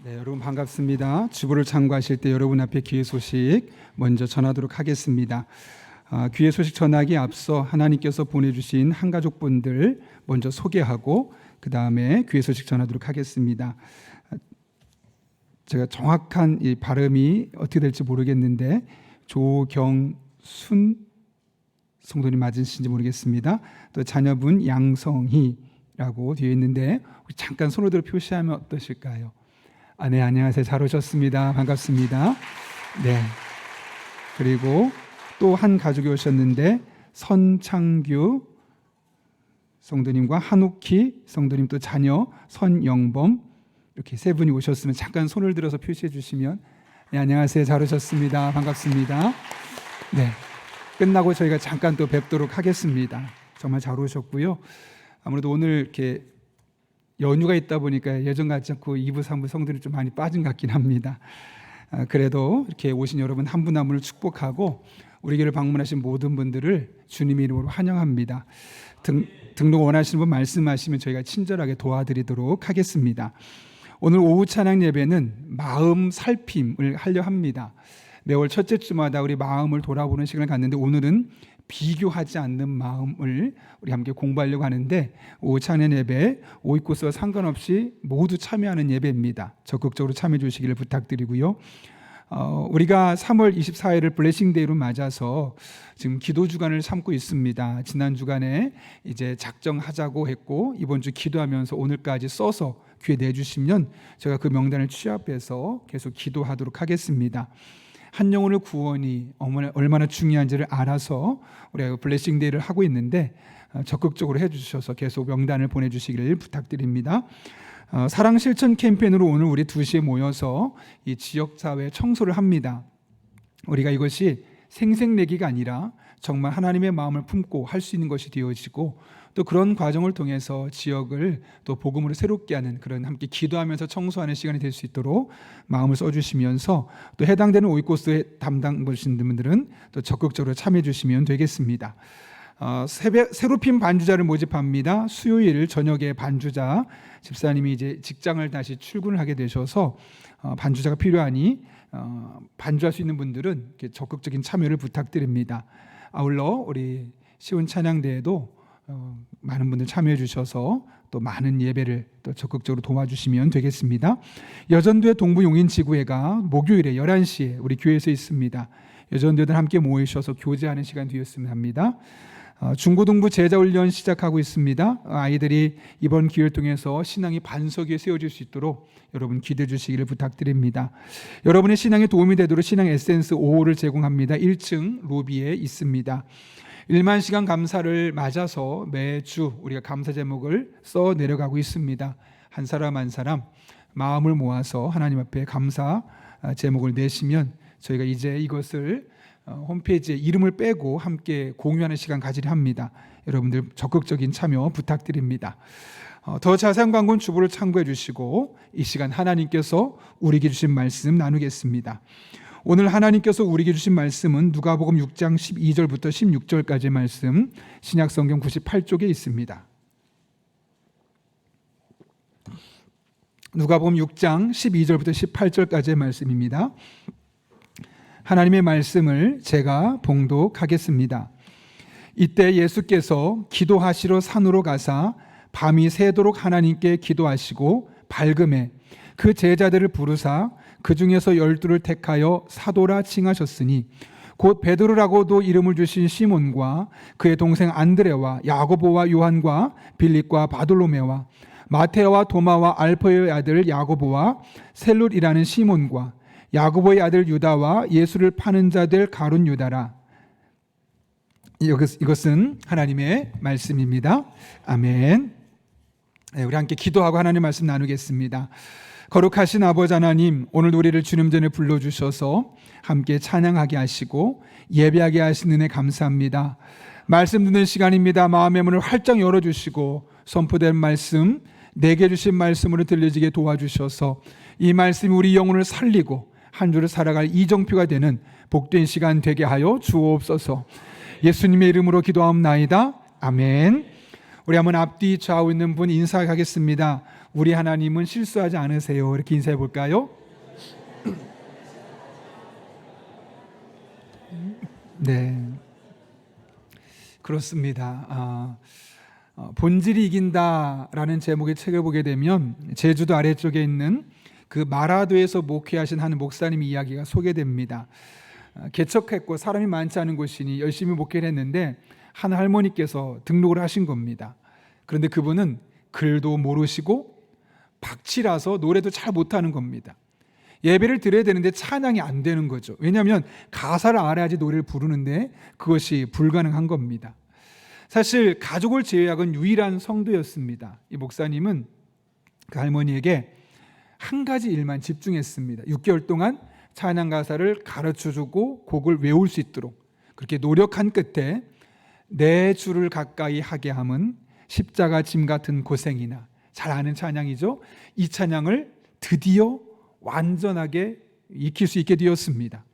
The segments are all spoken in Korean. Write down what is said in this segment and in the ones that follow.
네, 여러분 반갑습니다. 주보를 참고하실 때 여러분 앞에 귀의 소식 먼저 전하도록 하겠습니다. 귀의 소식 전하기 앞서 하나님께서 보내주신 한가족분들 먼저 소개하고 그 다음에 귀의 소식 전하도록 하겠습니다. 제가 정확한 이 발음이 어떻게 될지 모르겠는데 조경순 성도님 맞으신지 모르겠습니다. 또 자녀분 양성희라고 되어 있는데 잠깐 손으로 들어 표시하면 어떠실까요? 네, 안녕하세요. 잘 오셨습니다. 반갑습니다. 네. 그리고 또 한 가족이 오셨는데 선창규 성도님과 한옥희 성도님 또 자녀 선영범 이렇게 세 분이 오셨으면 잠깐 손을 들어서 표시해 주시면 네, 안녕하세요. 잘 오셨습니다. 반갑습니다. 네. 끝나고 저희가 잠깐 또 뵙도록 하겠습니다. 정말 잘 오셨고요. 아무래도 오늘 이렇게 연휴가 있다 보니까 예전 같지 않고 2부, 3부 성들이 좀 많이 빠진 것 같긴 합니다. 그래도 이렇게 오신 여러분 한 분 한 분을 축복하고 우리 교회를 방문하신 모든 분들을 주님의 이름으로 환영합니다. 등록 원하시는 분 말씀하시면 저희가 친절하게 도와드리도록 하겠습니다. 오늘 오후 찬양 예배는 마음 살핌을 하려 합니다. 매월 첫째 주마다 우리 마음을 돌아보는 시간을 갖는데 오늘은 비교하지 않는 마음을 우리 함께 공부하려고 하는데 오후 찬양 예배 오이코스와 상관없이 모두 참여하는 예배입니다. 적극적으로 참여해 주시기를 부탁드리고요. 우리가 3월 24일을 블레싱데이로 맞아서 지금 기도 주간을 삼고 있습니다. 지난 주간에 이제 작정하자고 했고 이번 주 기도하면서 오늘까지 써서 귀에 내주시면 제가 그 명단을 취합해서 계속 기도하도록 하겠습니다. 한 영혼의 구원이 얼마나 중요한지를 알아서 우리가 블레싱데이를 하고 있는데 적극적으로 해주셔서 계속 명단을 보내주시기를 부탁드립니다. 사랑 실천 캠페인으로 오늘 우리 2시에 모여서 이 지역사회 청소를 합니다. 우리가 이것이 생색내기가 아니라 정말 하나님의 마음을 품고 할 수 있는 것이 되어지고 또 그런 과정을 통해서 지역을 또 복음으로 새롭게 하는 그런 함께 기도하면서 청소하는 시간이 될 수 있도록 마음을 써주시면서 또 해당되는 오이코스에 담당 보신 분들은 또 적극적으로 참여해 주시면 되겠습니다. 새롭힌 반주자를 모집합니다. 수요일 저녁에 반주자 집사님이 이제 직장을 다시 출근을 하게 되셔서 반주자가 필요하니 반주할 수 있는 분들은 적극적인 참여를 부탁드립니다. 아울러 우리 시온 찬양대회도 많은 분들 참여해 주셔서 또 많은 예배를 또 적극적으로 도와주시면 되겠습니다. 여전도의 동부용인지구회가 목요일에 11시에 우리 교회에서 있습니다. 여전도들 함께 모이셔서 교제하는 시간 되었으면 합니다. 중고등부 제자훈련 시작하고 있습니다. 아이들이 이번 기회를 통해서 신앙이 반석 위에 세워질 수 있도록 여러분 기도해 주시기를 부탁드립니다. 여러분의 신앙에 도움이 되도록 신앙 에센스 5호를 제공합니다. 1층 로비에 있습니다. 1만 시간 감사를 맞아서 매주 우리가 감사 제목을 써 내려가고 있습니다. 한 사람 한 사람 마음을 모아서 하나님 앞에 감사 제목을 내시면 저희가 이제 이것을 홈페이지에 이름을 빼고 함께 공유하는 시간 가지려 합니다. 여러분들 적극적인 참여 부탁드립니다. 더 자세한 광고는 주보를 참고해 주시고 이 시간 하나님께서 우리에게 주신 말씀 나누겠습니다. 오늘 하나님께서 우리에게 주신 말씀은 누가복음 6장 12절부터 16절까지의 말씀 신약성경 98쪽에 있습니다. 누가복음 6장 12절부터 18절까지의 말씀입니다. 하나님의 말씀을 제가 봉독하겠습니다. 이때 예수께서 기도하시러 산으로 가사 밤이 새도록 하나님께 기도하시고 밝음에 그 제자들을 부르사 그 중에서 12를 택하여 사도라 칭하셨으니 곧 베드로라고도 이름을 주신 시몬과 그의 동생 안드레와 야고보와 요한과 빌립과 바돌로메와 마테오와 도마와 알페의 아들 야고보와 셀룻이라는 시몬과 야고보의 아들 유다와 예수를 파는 자들 가룟 유다라. 이것은 하나님의 말씀입니다. 아멘. 우리 함께 기도하고 하나님 말씀 나누겠습니다. 거룩하신 아버지 하나님, 오늘 우리를 주님 전에 불러주셔서 함께 찬양하게 하시고 예배하게 하신 은혜 감사합니다. 말씀 듣는 시간입니다. 마음의 문을 활짝 열어주시고 선포된 말씀, 내게 주신 말씀으로 들려지게 도와주셔서 이 말씀이 우리 영혼을 살리고 한 주를 살아갈 이정표가 되는 복된 시간 되게 하여 주옵소서. 예수님의 이름으로 기도하옵나이다. 아멘. 우리 한번 앞뒤 좌우 있는 분 인사하겠습니다. 우리 하나님은 실수하지 않으세요. 이렇게 인사해 볼까요? 네, 그렇습니다. 본질이 이긴다라는 제목의 책을 보게 되면 제주도 아래쪽에 있는 그 마라도에서 목회하신 한 목사님 이야기가 소개됩니다. 개척했고 사람이 많지 않은 곳이니 열심히 목회를 했는데 한 할머니께서 등록을 하신 겁니다. 그런데 그분은 글도 모르시고 박치라서 노래도 잘 못하는 겁니다. 예배를 드려야 되는데 찬양이 안 되는 거죠. 왜냐하면 가사를 알아야지 노래를 부르는데 그것이 불가능한 겁니다. 사실 가족을 제외하고는 유일한 성도였습니다. 이 목사님은 그 할머니에게 한 가지 일만 집중했습니다. 6개월 동안 찬양 가사를 가르쳐주고 곡을 외울 수 있도록 그렇게 노력한 끝에 내 주를 가까이 하게 함은 십자가 짐 같은 고생이나, 잘 아는 찬양이죠. 이 찬양을 드디어 완전하게 익힐 수 있게 되었습니다.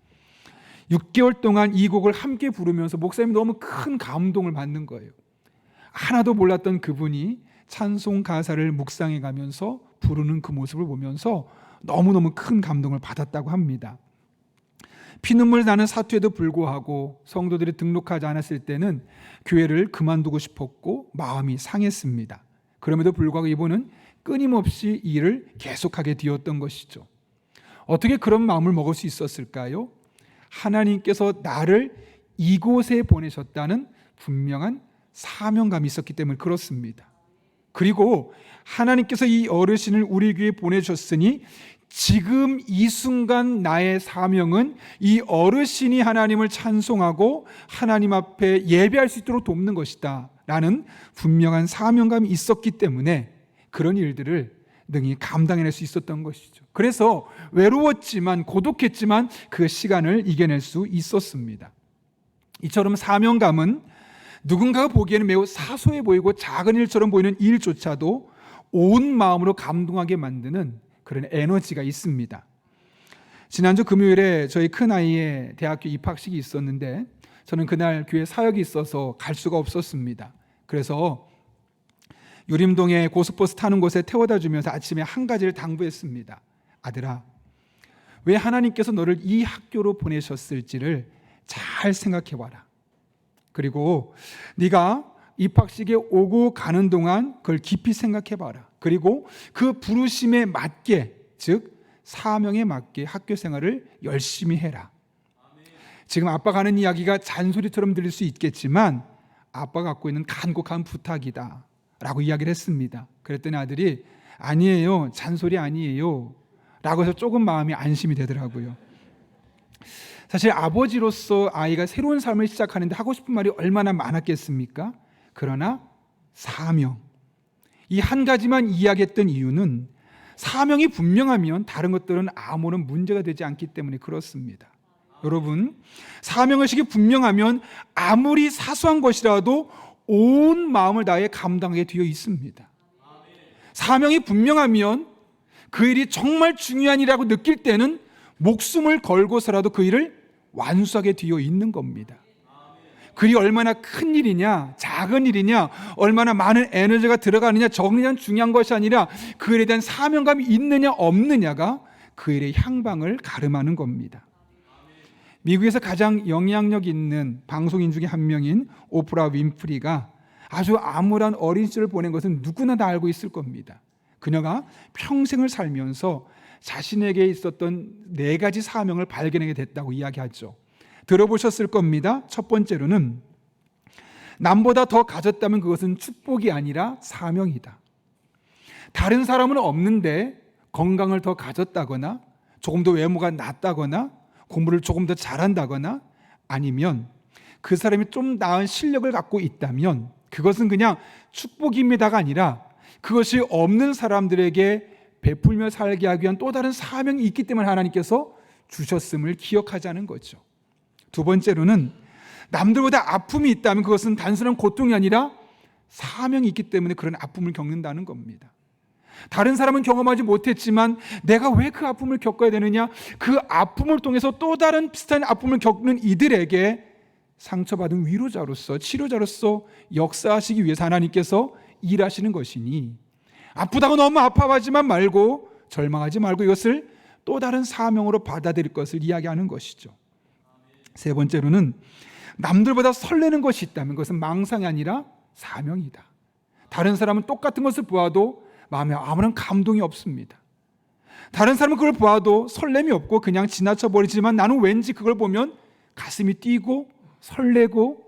6개월 동안 이 곡을 함께 부르면서 목사님이 너무 큰 감동을 받는 거예요. 하나도 몰랐던 그분이 찬송 가사를 묵상해 가면서 부르는 그 모습을 보면서 너무너무 큰 감동을 받았다고 합니다. 피눈물 나는 사투에도 불구하고 성도들이 등록하지 않았을 때는 교회를 그만두고 싶었고 마음이 상했습니다. 그럼에도 불구하고 이분은 끊임없이 이 일을 계속하게 되었던 것이죠. 어떻게 그런 마음을 먹을 수 있었을까요? 하나님께서 나를 이곳에 보내셨다는 분명한 사명감이 있었기 때문에 그렇습니다. 그리고 하나님께서 이 어르신을 우리 교회에 보내셨으니 지금 이 순간 나의 사명은 이 어르신이 하나님을 찬송하고 하나님 앞에 예배할 수 있도록 돕는 것이다 라는 분명한 사명감이 있었기 때문에 그런 일들을 능히 감당해낼 수 있었던 것이죠. 그래서 외로웠지만 고독했지만 그 시간을 이겨낼 수 있었습니다. 이처럼 사명감은 누군가가 보기에는 매우 사소해 보이고 작은 일처럼 보이는 일조차도 온 마음으로 감동하게 만드는 그런 에너지가 있습니다. 지난주 금요일에 저희 큰아이의 대학교 입학식이 있었는데 저는 그날 교회 사역이 있어서 갈 수가 없었습니다. 그래서 유림동에 고속버스 타는 곳에 태워다 주면서 아침에 한 가지를 당부했습니다. 아들아, 왜 하나님께서 너를 이 학교로 보내셨을지를 잘 생각해 봐라. 그리고 네가 입학식에 오고 가는 동안 그걸 깊이 생각해 봐라. 그리고 그 부르심에 맞게, 즉 사명에 맞게 학교 생활을 열심히 해라. 지금 아빠가 하는 이야기가 잔소리처럼 들릴 수 있겠지만 아빠가 갖고 있는 간곡한 부탁이다 라고 이야기를 했습니다. 그랬더니 아들이 아니에요, 잔소리 아니에요 라고 해서 조금 마음이 안심이 되더라고요. 사실 아버지로서 아이가 새로운 삶을 시작하는데 하고 싶은 말이 얼마나 많았겠습니까? 그러나 사명, 이 한 가지만 이야기했던 이유는 사명이 분명하면 다른 것들은 아무런 문제가 되지 않기 때문에 그렇습니다. 여러분, 사명의식이 분명하면 아무리 사소한 것이라도 온 마음을 다해 감당하게 되어 있습니다. 사명이 분명하면 그 일이 정말 중요한 일이라고 느낄 때는 목숨을 걸고서라도 그 일을 완수하게 되어 있는 겁니다. 그리 얼마나 큰 일이냐, 작은 일이냐, 얼마나 많은 에너지가 들어가느냐, 적느냐 중요한 것이 아니라 그 일에 대한 사명감이 있느냐 없느냐가 그 일의 향방을 가름하는 겁니다. 미국에서 가장 영향력 있는 방송인 중에 한 명인 오프라 윈프리가 아주 암울한 어린 시절을 보낸 것은 누구나 다 알고 있을 겁니다. 그녀가 평생을 살면서 자신에게 있었던 4가지 사명을 발견하게 됐다고 이야기하죠. 들어보셨을 겁니다. 첫 번째로는 남보다 더 가졌다면 그것은 축복이 아니라 사명이다. 다른 사람은 없는데 건강을 더 가졌다거나 조금 더 외모가 낫다거나 공부를 조금 더 잘한다거나 아니면 그 사람이 좀 나은 실력을 갖고 있다면 그것은 그냥 축복입니다가 아니라 그것이 없는 사람들에게 베풀며 살게 하기 위한 또 다른 사명이 있기 때문에 하나님께서 주셨음을 기억하자는 거죠. 두 번째로는 남들보다 아픔이 있다면 그것은 단순한 고통이 아니라 사명이 있기 때문에 그런 아픔을 겪는다는 겁니다. 다른 사람은 경험하지 못했지만 내가 왜 그 아픔을 겪어야 되느냐? 그 아픔을 통해서 또 다른 비슷한 아픔을 겪는 이들에게 상처받은 위로자로서 치료자로서 역사하시기 위해서 하나님께서 일하시는 것이니 아프다고 너무 아파하지만 말고, 절망하지 말고 이것을 또 다른 사명으로 받아들일 것을 이야기하는 것이죠. 세 번째로는 남들보다 설레는 것이 있다면 그것은 망상이 아니라 사명이다. 다른 사람은 똑같은 것을 보아도 마음에 아무런 감동이 없습니다. 다른 사람은 그걸 보아도 설렘이 없고 그냥 지나쳐 버리지만 나는 왠지 그걸 보면 가슴이 뛰고 설레고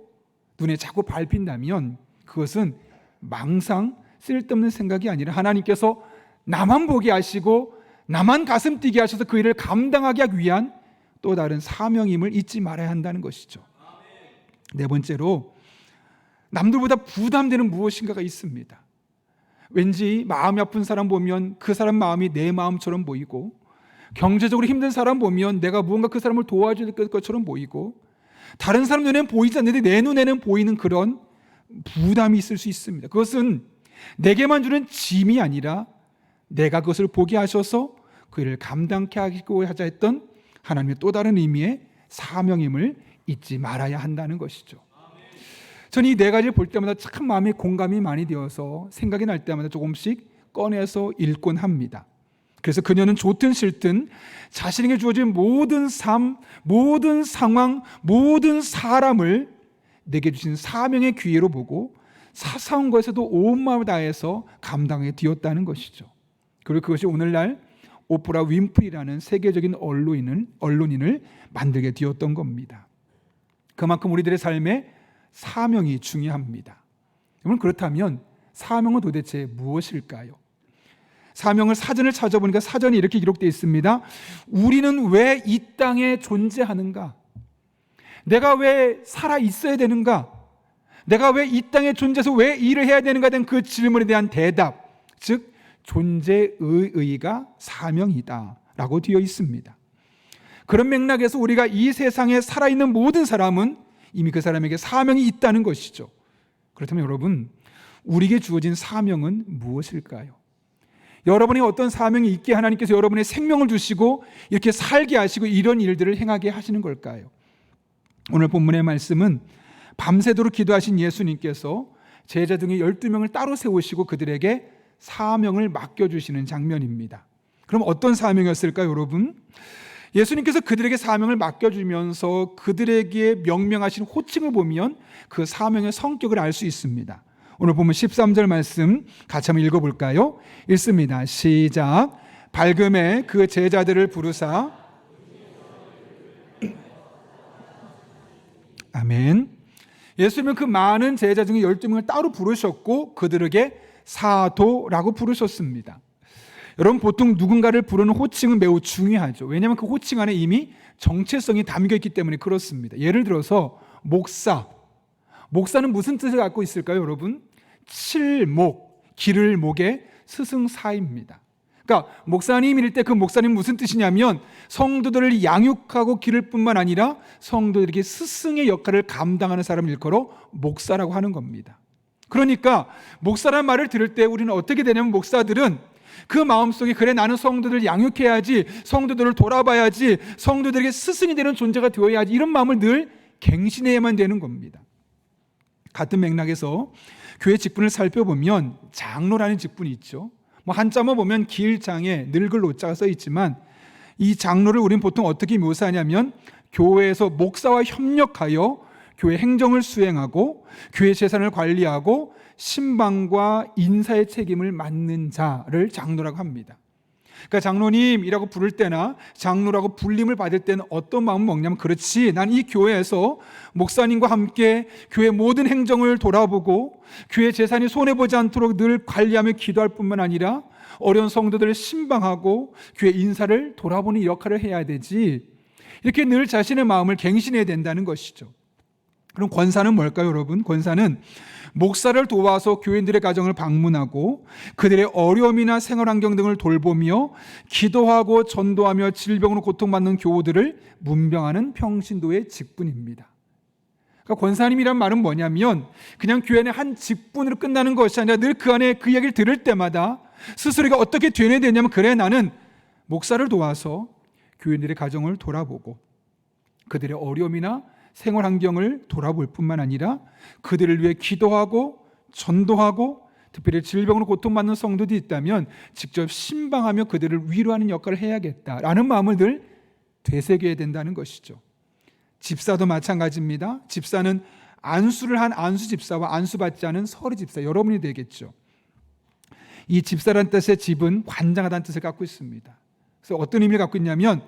눈에 자꾸 밟힌다면 그것은 망상, 쓸데없는 생각이 아니라 하나님께서 나만 보게 하시고 나만 가슴 뛰게 하셔서 그 일을 감당하기 위한 또 다른 사명임을 잊지 말아야 한다는 것이죠. 네 번째로 남들보다 부담되는 무엇인가가 있습니다. 왠지 마음이 아픈 사람 보면 그 사람 마음이 내 마음처럼 보이고, 경제적으로 힘든 사람 보면 내가 무언가 그 사람을 도와줄 것처럼 보이고, 다른 사람 눈에는 보이지 않는데 내 눈에는 보이는 그런 부담이 있을 수 있습니다. 그것은 내게만 주는 짐이 아니라 내가 그것을 보게 하셔서 그 일을 감당케 하고 하자 했던 하나님의 또 다른 의미의 사명임을 잊지 말아야 한다는 것이죠. 저는 이 네 가지를 볼 때마다 참 마음에 공감이 많이 되어서 생각이 날 때마다 조금씩 꺼내서 읽곤 합니다. 그래서 그녀는 좋든 싫든 자신에게 주어진 모든 삶, 모든 상황, 모든 사람을 내게 주신 사명의 기회로 보고 사소한 것에도 온 마음을 다해서 감당에 뛰었다는 것이죠. 그리고 그것이 오늘날 오프라 윈프리라는 세계적인 언론인을 만들게 되었던 겁니다. 그만큼 우리들의 삶에 사명이 중요합니다. 여러분, 그렇다면 사명은 도대체 무엇일까요? 사명을 사전을 찾아보니까 사전에 이렇게 기록되어 있습니다. 우리는 왜 이 땅에 존재하는가? 내가 왜 살아 있어야 되는가? 내가 왜 이 땅에 존재해서 왜 일을 해야 되는가 된 그 질문에 대한 대답, 즉 존재의 의의가 사명이다 라고 되어 있습니다. 그런 맥락에서 우리가 이 세상에 살아있는 모든 사람은 이미 그 사람에게 사명이 있다는 것이죠. 그렇다면 여러분, 우리에게 주어진 사명은 무엇일까요? 여러분이 어떤 사명이 있게 하나님께서 여러분의 생명을 주시고 이렇게 살게 하시고 이런 일들을 행하게 하시는 걸까요? 오늘 본문의 말씀은 밤새도록 기도하신 예수님께서 제자 중에 12명을 따로 세우시고 그들에게 사명을 맡겨주시는 장면입니다. 그럼 어떤 사명이었을까요, 여러분? 예수님께서 그들에게 사명을 맡겨주면서 그들에게 명명하신 호칭을 보면 그 사명의 성격을 알 수 있습니다. 오늘 보면 13절 말씀 같이 한번 읽어볼까요? 읽습니다. 시작. 밝음에 그 제자들을 부르사. 아멘. 예수님은 그 많은 제자 중에 12명을 따로 부르셨고 그들에게 사도라고 부르셨습니다. 여러분, 보통 누군가를 부르는 호칭은 매우 중요하죠. 왜냐하면 그 호칭 안에 이미 정체성이 담겨있기 때문에 그렇습니다. 예를 들어서 목사. 목사는 무슨 뜻을 갖고 있을까요, 여러분? 칠목, 기를 목의 스승사입니다. 그러니까 목사님일 때 그 목사님 무슨 뜻이냐면 성도들을 양육하고 기를 뿐만 아니라 성도들에게 스승의 역할을 감당하는 사람을 일컬어 목사라고 하는 겁니다. 그러니까 목사라는 말을 들을 때 우리는 어떻게 되냐면 목사들은 그 마음속에 그래 나는 성도들을 양육해야지, 성도들을 돌아봐야지, 성도들에게 스승이 되는 존재가 되어야지, 이런 마음을 늘 갱신해야만 되는 겁니다. 같은 맥락에서 교회 직분을 살펴보면 장로라는 직분이 있죠. 한자만 보면 길장에 늙을 노자가 써 있지만 이 장로를 우리는 보통 어떻게 묘사하냐면 교회에서 목사와 협력하여 교회 행정을 수행하고 교회 재산을 관리하고 신방과 인사의 책임을 맡는 자를 장로라고 합니다. 그러니까 장로님이라고 부를 때나 장로라고 불림을 받을 때는 어떤 마음을 먹냐면 그렇지, 난 이 교회에서 목사님과 함께 교회 모든 행정을 돌아보고 교회 재산이 손해보지 않도록 늘 관리하며 기도할 뿐만 아니라 어려운 성도들을 신방하고 교회 인사를 돌아보는 역할을 해야 되지, 이렇게 늘 자신의 마음을 갱신해야 된다는 것이죠. 그럼 권사는 뭘까요, 여러분? 권사는 목사를 도와서 교인들의 가정을 방문하고 그들의 어려움이나 생활환경 등을 돌보며 기도하고 전도하며 질병으로 고통받는 교우들을 문병하는 평신도의 직분입니다. 그러니까 권사님이란 말은 뭐냐면 그냥 교회 내 한 직분으로 끝나는 것이 아니라 늘 그 안에 그 이야기를 들을 때마다 스스로가 어떻게 되뇌야 되냐면 그래, 나는 목사를 도와서 교인들의 가정을 돌아보고 그들의 어려움이나 생활 환경을 돌아볼 뿐만 아니라 그들을 위해 기도하고 전도하고 특별히 질병으로 고통받는 성도들이 있다면 직접 신방하며 그들을 위로하는 역할을 해야겠다라는 마음을 늘 되새겨야 된다는 것이죠. 집사도 마찬가지입니다. 집사는 안수를 한 안수 집사와 안수받지 않은 서리 집사, 여러분이 되겠죠. 이 집사라는 뜻의 집은 관장하다는 뜻을 갖고 있습니다. 그래서 어떤 의미를 갖고 있냐면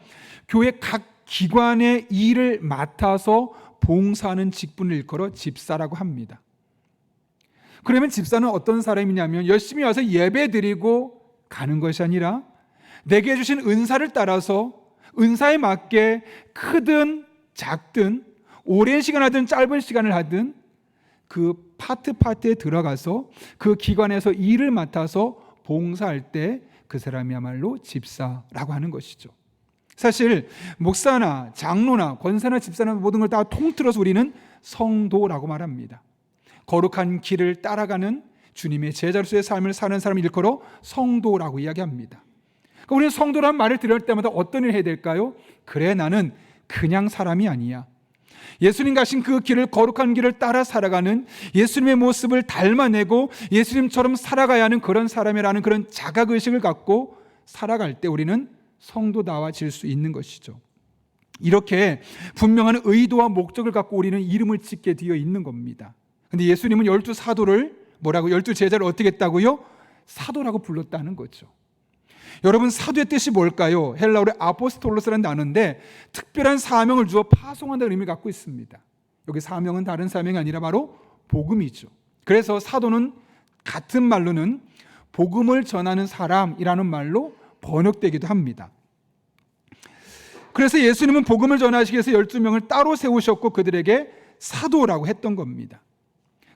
교회 각 기관의 일을 맡아서 봉사하는 직분을 일컬어 집사라고 합니다. 그러면 집사는 어떤 사람이냐면 열심히 와서 예배 드리고 가는 것이 아니라 내게 주신 은사를 따라서 은사에 맞게 크든 작든 오랜 시간 하든 짧은 시간을 하든 그 파트에 들어가서 그 기관에서 일을 맡아서 봉사할 때 그 사람이야말로 집사라고 하는 것이죠. 사실 목사나 장로나 권사나 집사나 모든 걸 다 통틀어서 우리는 성도라고 말합니다. 거룩한 길을 따라가는 주님의 제자로서의 삶을 사는 사람을 일컬어 성도라고 이야기합니다. 그러니까 우리는 성도라는 말을 들을 때마다 어떤 일을 해야 될까요? 그래, 나는 그냥 사람이 아니야. 예수님 가신 그 길을, 거룩한 길을 따라 살아가는, 예수님의 모습을 닮아내고 예수님처럼 살아가야 하는 그런 사람이라는 그런 자각의식을 갖고 살아갈 때 우리는 성도다워질 수 있는 것이죠. 이렇게 분명한 의도와 목적을 갖고 우리는 이름을 짓게 되어 있는 겁니다. 근데 예수님은 12 사도를 뭐라고, 12 제자를 어떻게 했다고요? 사도라고 불렀다는 거죠. 여러분, 사도의 뜻이 뭘까요? 헬라어로 아포스톨로스라는 단어인데 특별한 사명을 주어 파송한다는 의미를 갖고 있습니다. 여기 사명은 다른 사명이 아니라 바로 복음이죠. 그래서 사도는 같은 말로는 복음을 전하는 사람이라는 말로 번역되기도 합니다. 그래서 예수님은 복음을 전하시기 위해서 12명을 따로 세우셨고 그들에게 사도라고 했던 겁니다.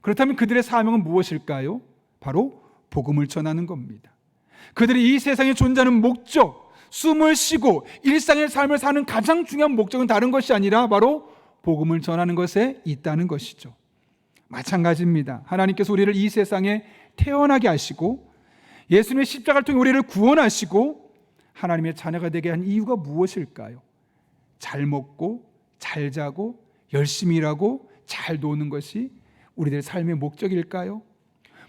그렇다면 그들의 사명은 무엇일까요? 바로 복음을 전하는 겁니다. 그들이 이 세상에 존재하는 목적, 숨을 쉬고 일상의 삶을 사는 가장 중요한 목적은 다른 것이 아니라 바로 복음을 전하는 것에 있다는 것이죠. 마찬가지입니다. 하나님께서 우리를 이 세상에 태어나게 하시고 예수님의 십자가를 통해 우리를 구원하시고 하나님의 자녀가 되게 한 이유가 무엇일까요? 잘 먹고 잘 자고 열심히 일하고 잘 노는 것이 우리들의 삶의 목적일까요?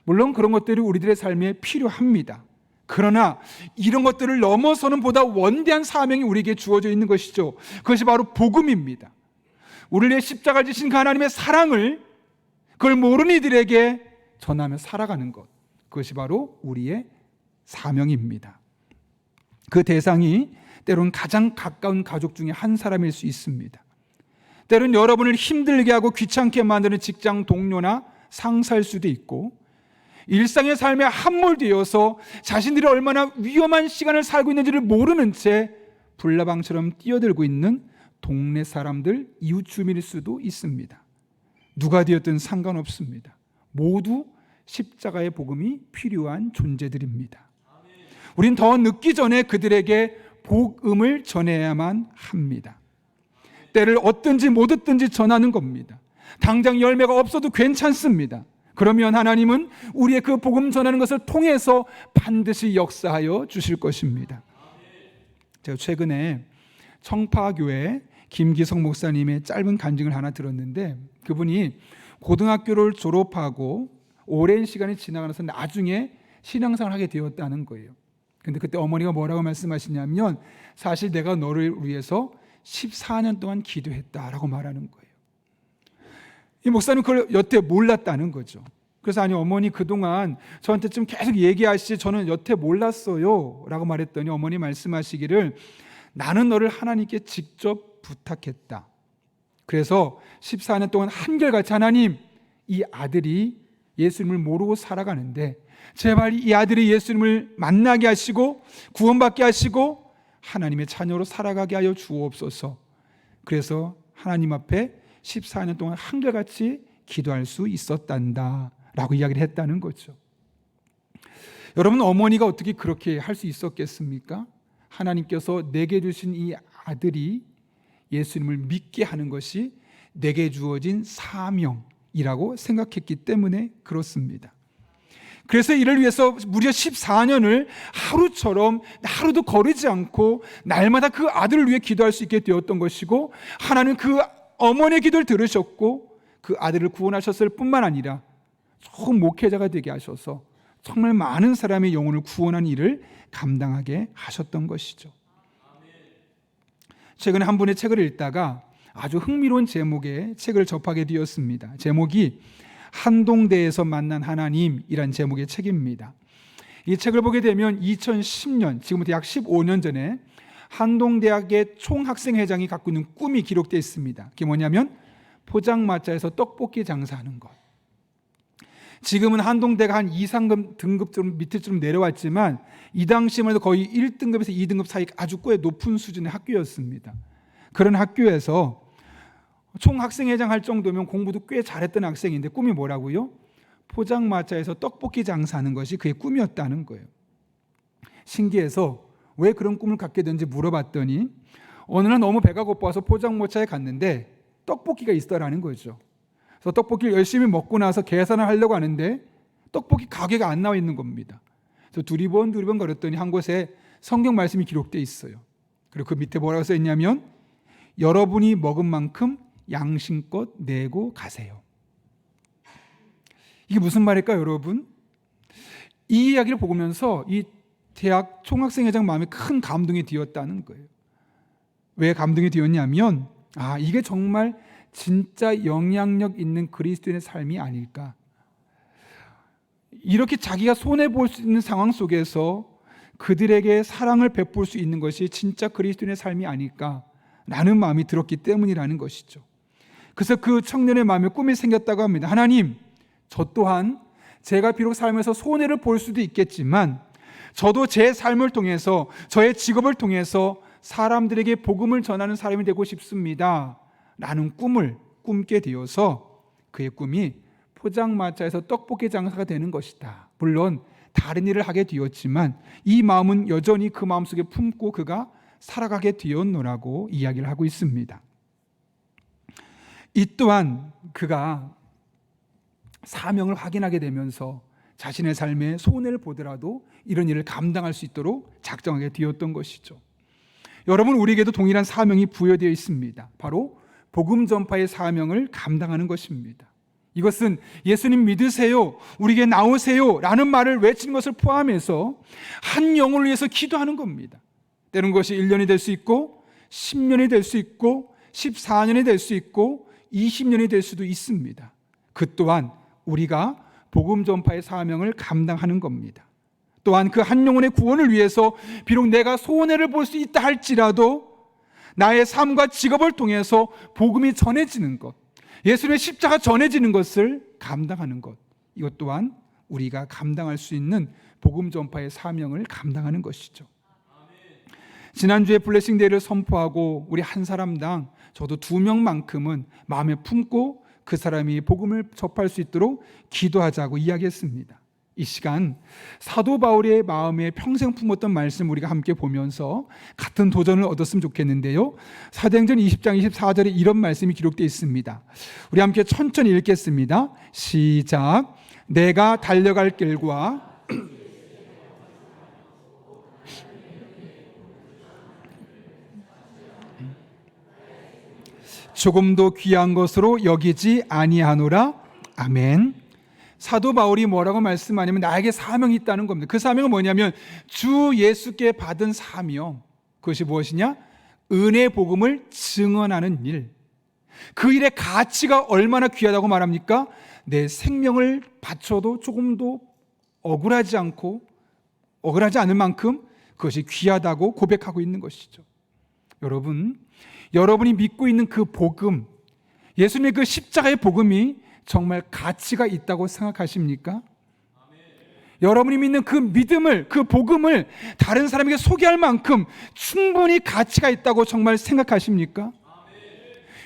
물론 그런 것들이 우리들의 삶에 필요합니다. 그러나 이런 것들을 넘어서는 보다 원대한 사명이 우리에게 주어져 있는 것이죠. 그것이 바로 복음입니다. 우리를 위해 십자가를 지신 그 하나님의 사랑을 그걸 모르는 이들에게 전하며 살아가는 것, 그것이 바로 우리의 사명입니다. 그 대상이 때로는 가장 가까운 가족 중에 한 사람일 수 있습니다. 때로는 여러분을 힘들게 하고 귀찮게 만드는 직장 동료나 상사일 수도 있고, 일상의 삶에 함몰되어서 자신들이 얼마나 위험한 시간을 살고 있는지를 모르는 채 불나방처럼 뛰어들고 있는 동네 사람들, 이웃 주민일 수도 있습니다. 누가 되었든 상관없습니다. 모두 십자가의 복음이 필요한 존재들입니다. 우린 더 늦기 전에 그들에게 복음을 전해야만 합니다. 때를 얻든지 못 얻든지 전하는 겁니다. 당장 열매가 없어도 괜찮습니다. 그러면 하나님은 우리의 그 복음 전하는 것을 통해서 반드시 역사하여 주실 것입니다. 제가 최근에 청파교회 김기성 목사님의 짧은 간증을 하나 들었는데, 그분이 고등학교를 졸업하고 오랜 시간이 지나고 나서 나중에 신앙생활을 하게 되었다는 거예요. 근데 그때 어머니가 뭐라고 말씀하시냐면, 사실 내가 너를 위해서 14년 동안 기도했다라고 말하는 거예요. 이 목사는 그걸 여태 몰랐다는 거죠. 그래서 아니 어머니 그동안 저한테 좀 계속 얘기하시지 저는 여태 몰랐어요 라고 말했더니 어머니 말씀하시기를, 나는 너를 하나님께 직접 부탁했다. 그래서 14년 동안 한결같이 하나님, 이 아들이 예수님을 모르고 살아가는데 제발 이 아들이 예수님을 만나게 하시고 구원받게 하시고 하나님의 자녀로 살아가게 하여 주옵소서. 그래서 하나님 앞에 14년 동안 한결같이 기도할 수 있었단다 라고 이야기를 했다는 거죠. 여러분, 어머니가 어떻게 그렇게 할 수 있었겠습니까? 하나님께서 내게 주신 이 아들이 예수님을 믿게 하는 것이 내게 주어진 사명이라고 생각했기 때문에 그렇습니다. 그래서 이를 위해서 무려 14년을 하루처럼 하루도 거르지 않고 날마다 그 아들을 위해 기도할 수 있게 되었던 것이고, 하나님 그 어머니의 기도를 들으셨고 그 아들을 구원하셨을 뿐만 아니라 좋은 목회자가 되게 하셔서 정말 많은 사람의 영혼을 구원한 일을 감당하게 하셨던 것이죠. 최근에 한 분의 책을 읽다가 아주 흥미로운 제목의 책을 접하게 되었습니다. 제목이 한동대에서 만난 하나님이란 제목의 책입니다. 이 책을 보게 되면 2010년, 지금부터 약 15년 전에 한동대학의 총학생회장이 갖고 있는 꿈이 기록되어 있습니다. 그게 뭐냐면 포장마차에서 떡볶이 장사하는 것. 지금은 한동대가 한 2, 3등급 좀 밑에 좀 내려왔지만 이 당시만 해도 거의 1등급에서 2등급 사이 아주 꽤 높은 수준의 학교였습니다. 그런 학교에서 총학생회장 할 정도면 공부도 꽤 잘했던 학생인데 꿈이 뭐라고요? 포장마차에서 떡볶이 장사하는 것이 그의 꿈이었다는 거예요. 신기해서 왜 그런 꿈을 갖게 된지 물어봤더니 어느 날 너무 배가 고파서 포장마차에 갔는데 떡볶이가 있더라는 거죠. 그래서 떡볶이를 열심히 먹고 나서 계산을 하려고 하는데 떡볶이 가게가 안 나와 있는 겁니다. 그래서 두리번 걸었더니 한 곳에 성경 말씀이 기록되어 있어요. 그리고 그 밑에 뭐라고 써 있냐면 여러분이 먹은 만큼 양심껏 내고 가세요. 이게 무슨 말일까요, 여러분? 이 이야기를 보면서 이 대학 총학생회장 마음에 큰 감동이 되었다는 거예요. 왜 감동이 되었냐면 이게 정말 진짜 영향력 있는 그리스도인의 삶이 아닐까. 이렇게 자기가 손해볼 수 있는 상황 속에서 그들에게 사랑을 베풀 수 있는 것이 진짜 그리스도인의 삶이 아닐까라는 마음이 들었기 때문이라는 것이죠. 그래서 그 청년의 마음에 꿈이 생겼다고 합니다. 하나님, 저 또한 제가 비록 삶에서 손해를 볼 수도 있겠지만 저도 제 삶을 통해서 저의 직업을 통해서 사람들에게 복음을 전하는 사람이 되고 싶습니다 라는 꿈을 꿈게 되어서 그의 꿈이 포장마차에서 떡볶이 장사가 되는 것이다. 물론 다른 일을 하게 되었지만 이 마음은 여전히 그 마음속에 품고 그가 살아가게 되었노라고 이야기를 하고 있습니다. 이 또한 그가 사명을 확인하게 되면서 자신의 삶에 손해를 보더라도 이런 일을 감당할 수 있도록 작정하게 되었던 것이죠. 여러분, 우리에게도 동일한 사명이 부여되어 있습니다. 바로 복음 전파의 사명을 감당하는 것입니다. 이것은 예수님 믿으세요, 우리에게 나오세요 라는 말을 외치는 것을 포함해서 한 영혼을 위해서 기도하는 겁니다. 때론 그것이 1년이 될 수 있고 10년이 될 수 있고 14년이 될 수 있고 20년이 될 수도 있습니다. 그 또한 우리가 복음 전파의 사명을 감당하는 겁니다. 또한 그 한 영혼의 구원을 위해서 비록 내가 손해를 볼 수 있다 할지라도 나의 삶과 직업을 통해서 복음이 전해지는 것, 예수님의 십자가 전해지는 것을 감당하는 것, 이것 또한 우리가 감당할 수 있는 복음 전파의 사명을 감당하는 것이죠. 지난주에 블레싱 데이를 선포하고 우리 한 사람당 저도 2명만큼은 마음에 품고 그 사람이 복음을 접할 수 있도록 기도하자고 이야기했습니다. 이 시간 사도 바울의 마음에 평생 품었던 말씀 우리가 함께 보면서 같은 도전을 얻었으면 좋겠는데요. 사도행전 20장 24절에 이런 말씀이 기록되어 있습니다. 우리 함께 천천히 읽겠습니다. 시작. 내가 달려갈 길과 조금도 귀한 것으로 여기지 아니하노라. 아멘. 사도 바울이 뭐라고 말씀하냐면 나에게 사명이 있다는 겁니다. 그 사명은 뭐냐면 주 예수께 받은 사명, 그것이 무엇이냐? 은혜 복음을 증언하는 일. 그 일의 가치가 얼마나 귀하다고 말합니까? 내 생명을 바쳐도 조금도 억울하지 않을 만큼 그것이 귀하다고 고백하고 있는 것이죠. 여러분이 믿고 있는 그 복음, 예수님의 그 십자가의 복음이 정말 가치가 있다고 생각하십니까? 여러분이 믿는 그 믿음을, 그 복음을 다른 사람에게 소개할 만큼 충분히 가치가 있다고 정말 생각하십니까?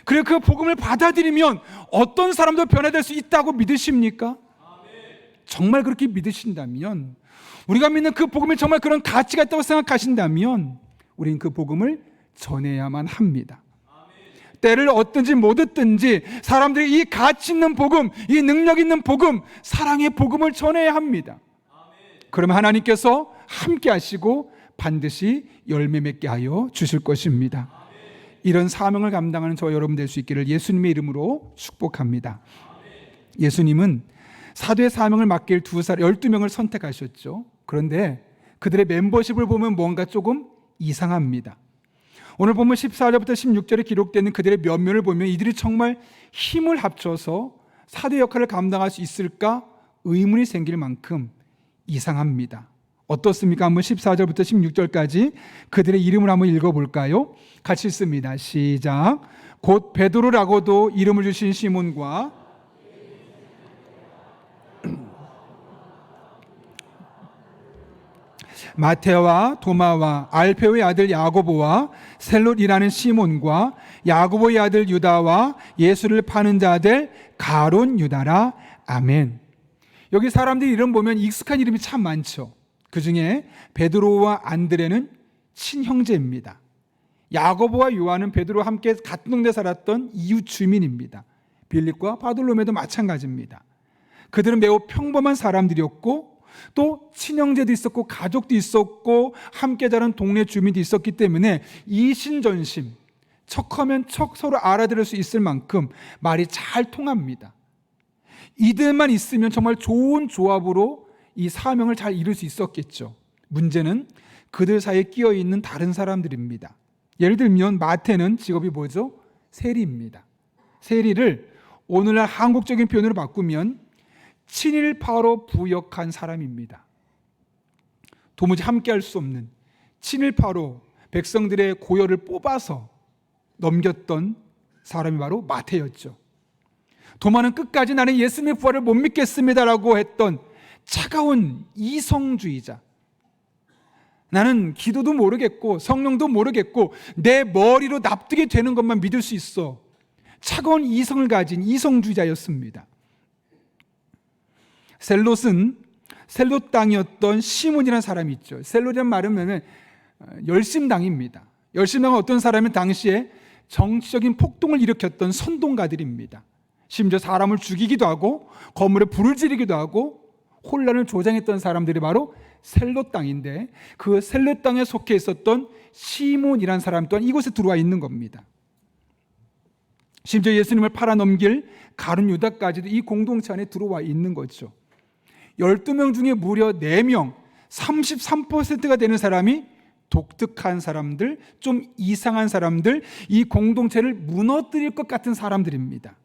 그리고 그 복음을 받아들이면 어떤 사람도 변화될 수 있다고 믿으십니까? 정말 그렇게 믿으신다면, 우리가 믿는 그 복음이 정말 그런 가치가 있다고 생각하신다면 우리는 그 복음을 전해야만 합니다. 때를 얻든지 못 얻든지 사람들이 이 가치 있는 복음, 이 능력 있는 복음, 사랑의 복음을 전해야 합니다. 그러면 하나님께서 함께 하시고 반드시 열매 맺게 하여 주실 것입니다. 이런 사명을 감당하는 저와 여러분 될 수 있기를 예수님의 이름으로 축복합니다. 예수님은 사도의 사명을 맡길 12명을 선택하셨죠. 그런데 그들의 멤버십을 보면 뭔가 조금 이상합니다. 오늘 보면 14절부터 16절에 기록되는 그들의 면면을 보면 이들이 정말 힘을 합쳐서 사도 역할을 감당할 수 있을까 의문이 생길 만큼 이상합니다. 어떻습니까? 한번 14절부터 16절까지 그들의 이름을 한번 읽어볼까요? 같이 읽습니다. 시작. 곧 베드로라고도 이름을 주신 시몬과 마테와 도마와 알페오의 아들 야고보와 셀롯이라는 시몬과 야고보의 아들 유다와 예수를 파는 자들 가론 유다라. 아멘. 여기 사람들 이름 보면 익숙한 이름이 참 많죠. 그 중에 베드로와 안드레는 친형제입니다. 야고보와 요한은 베드로와 함께 같은 동네에 살았던 이웃 주민입니다. 빌립과 바돌로메도 마찬가지입니다. 그들은 매우 평범한 사람들이었고 또 친형제도 있었고 가족도 있었고 함께 자란 동네 주민도 있었기 때문에 이신전심, 척하면 척 서로 알아들을 수 있을 만큼 말이 잘 통합니다. 이들만 있으면 정말 좋은 조합으로 이 사명을 잘 이룰 수 있었겠죠. 문제는 그들 사이에 끼어 있는 다른 사람들입니다. 예를 들면 마태는 직업이 뭐죠? 세리입니다. 세리를 오늘날 한국적인 표현으로 바꾸면 친일파로 부역한 사람입니다. 도무지 함께할 수 없는 친일파로 백성들의 고열을 뽑아서 넘겼던 사람이 바로 마태였죠. 도마는 끝까지 나는 예수님의 부활을 못 믿겠습니다라고 했던 차가운 이성주의자. 나는 기도도 모르겠고 성령도 모르겠고 내 머리로 납득이 되는 것만 믿을 수 있어. 차가운 이성을 가진 이성주의자였습니다. 셀롯은 셀롯 땅이었던 시몬이라는 사람이 있죠. 셀롯이라는 말은 열심당입니다. 열심당은 어떤 사람은 당시에 정치적인 폭동을 일으켰던 선동가들입니다. 심지어 사람을 죽이기도 하고 건물에 불을 지르기도 하고 혼란을 조장했던 사람들이 바로 셀롯 땅인데 그 셀롯 땅에 속해 있었던 시몬이라는 사람 또한 이곳에 들어와 있는 겁니다. 심지어 예수님을 팔아넘길 가룟 유다까지도 이 공동체 안에 들어와 있는 거죠. 12명 중에 무려 4명, 33%가 되는 사람이 독특한 사람들, 좀 이상한 사람들, 이 공동체를 무너뜨릴 것 같은 사람들입니다.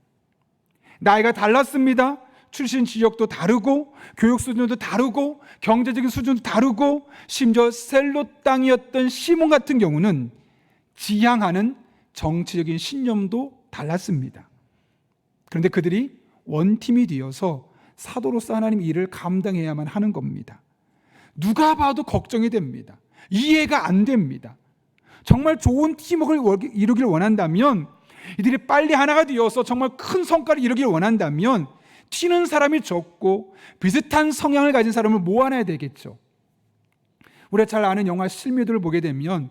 나이가 달랐습니다. 출신 지역도 다르고 교육 수준도 다르고 경제적인 수준도 다르고 심지어 셀롯 땅이었던 시몬 같은 경우는 지향하는 정치적인 신념도 달랐습니다. 그런데 그들이 원팀이 되어서 사도로서 하나님 일을 감당해야만 하는 겁니다. 누가 봐도 걱정이 됩니다. 이해가 안 됩니다. 정말 좋은 팀워크를 이루길 원한다면 이들이 빨리 하나가 되어서 정말 큰 성과를 이루길 원한다면 튀는 사람이 적고 비슷한 성향을 가진 사람을 모아놔야 되겠죠. 우리가 잘 아는 영화 실미도를 보게 되면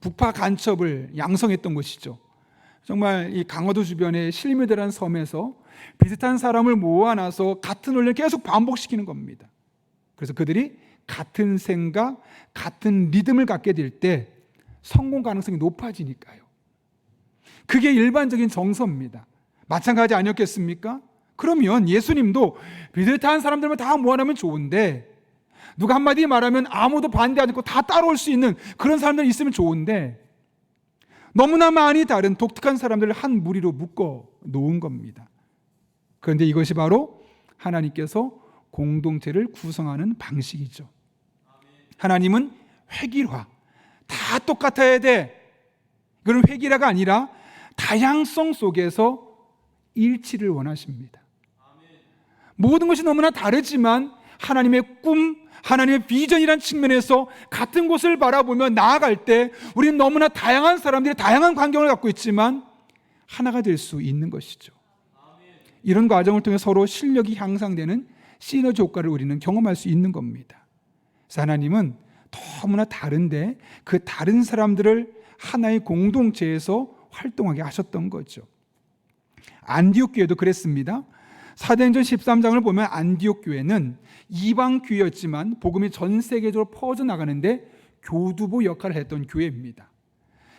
북파 간첩을 양성했던 곳이죠. 정말 이 강화도 주변의 실미도라는 섬에서 비슷한 사람을 모아놔서 같은 훈련을 계속 반복시키는 겁니다. 그래서 그들이 같은 생각, 같은 리듬을 갖게 될 때 성공 가능성이 높아지니까요. 그게 일반적인 정서입니다. 마찬가지 아니었겠습니까? 그러면 예수님도 비슷한 사람들만 다 모아놓으면 좋은데 누가 한마디 말하면 아무도 반대하지 않고 다 따라올 수 있는 그런 사람들 있으면 좋은데 너무나 많이 다른 독특한 사람들을 한 무리로 묶어 놓은 겁니다. 그런데 이것이 바로 하나님께서 공동체를 구성하는 방식이죠. 하나님은 획일화, 다 똑같아야 돼. 그런 획일화가 아니라 다양성 속에서 일치를 원하십니다. 모든 것이 너무나 다르지만 하나님의 꿈, 하나님의 비전이라는 측면에서 같은 곳을 바라보며 나아갈 때 우리는 너무나 다양한 사람들이 다양한 환경을 갖고 있지만 하나가 될 수 있는 것이죠. 이런 과정을 통해 서로 실력이 향상되는 시너지 효과를 우리는 경험할 수 있는 겁니다. 그래서 하나님은 너무나 다른데 그 다른 사람들을 하나의 공동체에서 활동하게 하셨던 거죠. 안디옥 교회도 그랬습니다. 사도행전 13장을 보면 안디옥 교회는 이방 교회였지만 복음이 전 세계적으로 퍼져나가는데 교두보 역할을 했던 교회입니다.